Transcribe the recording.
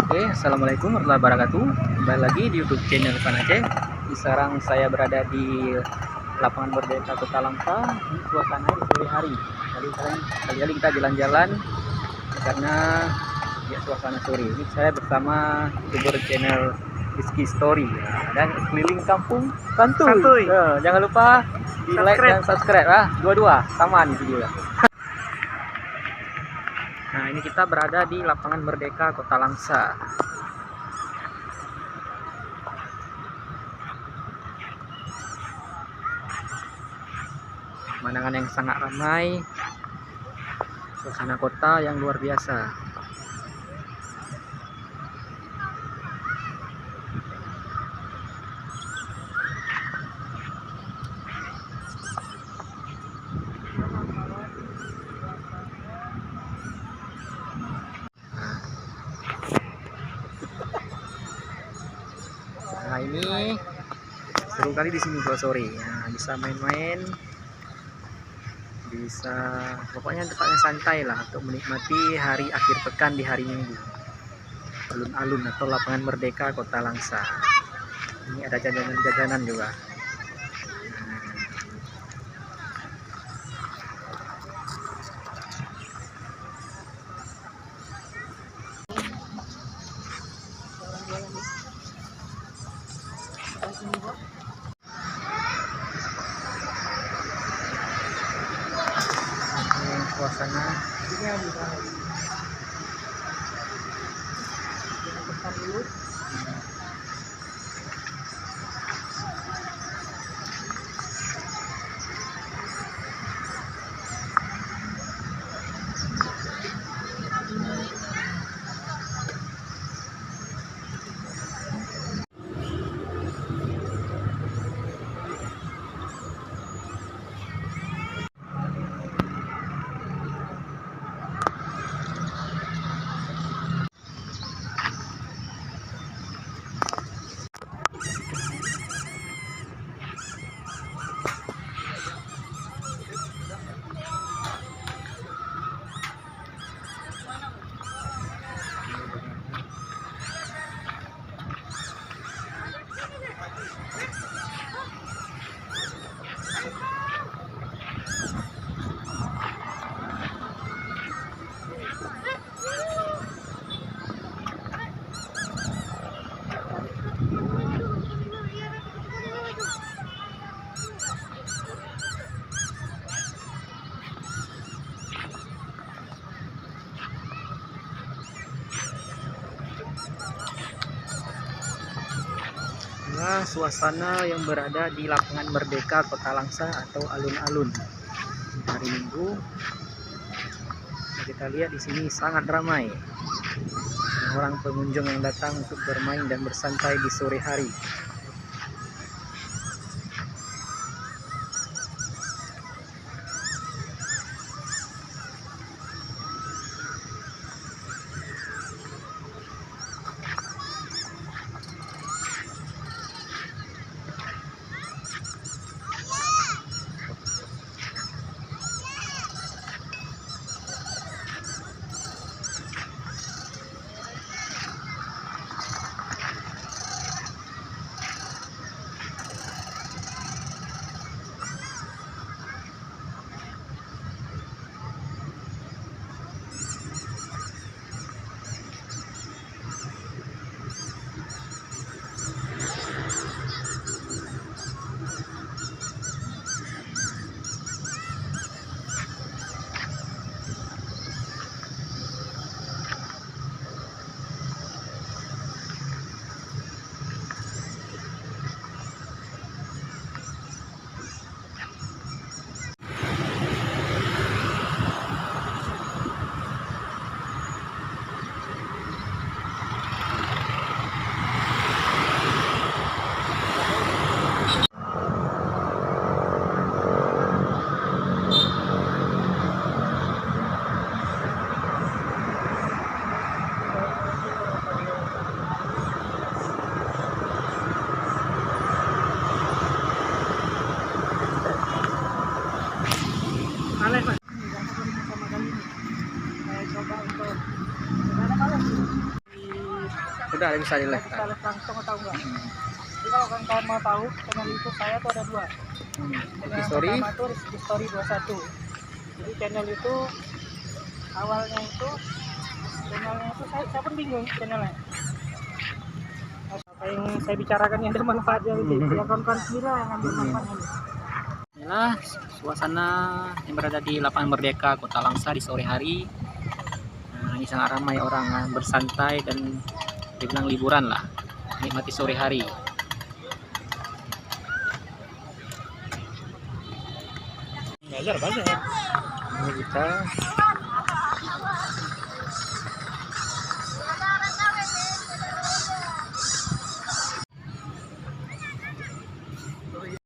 Oke, assalamualaikum warahmatullahi wabarakatuh. Kembali lagi di YouTube channel Irfan Aceh. Sekarang saya berada di lapangan Merdeka Kota Langsa. Ini suasana di sore hari. Kali-kali kita jalan-jalan karena ya suasana sore. Ini saya bersama youtuber channel Rizky Story dan keliling kampung Santuy. Jangan lupa di like dan subscribe dua-dua sama nih video. Nah, ini kita berada di lapangan Merdeka Kota Langsa. Pemandangan yang sangat ramai, suasana kota yang luar biasa. Nah, ini seru kali di sini kalau sore. Nah, bisa main-main, bisa pokoknya tempatnya santai lah untuk menikmati hari akhir pekan di hari Minggu. Alun-alun atau lapangan Merdeka Kota Langsa. Ini ada jajanan-jajanan juga. Suasana suasana yang berada di lapangan Merdeka Kota Langsa atau alun-alun hari Minggu. Kita lihat di sini sangat ramai orang pengunjung yang datang untuk bermain dan bersantai di sore hari. Udah bisa dilihat. Bisa lihat langsung atau enggak. Jadi kalau kawan-kawan mau tahu channel YouTube saya tuh ada 2. Channel Story. pertama tuh Rizky Story 21. Jadi channel itu awalnya itu saya pun bingung channelnya. Apa yang saya bicarakan yang bermanfaat ya itu. Ya kawan-kawan sendiri lah yang ambil manfaatnya. Inilah suasana yang berada di Lapangan Merdeka Kota Langsa di sore hari. Nah, ini sangat ramai orang bersantai dan dibilang liburan lah, nikmati sore hari. Belajar banyak ya. Ini kita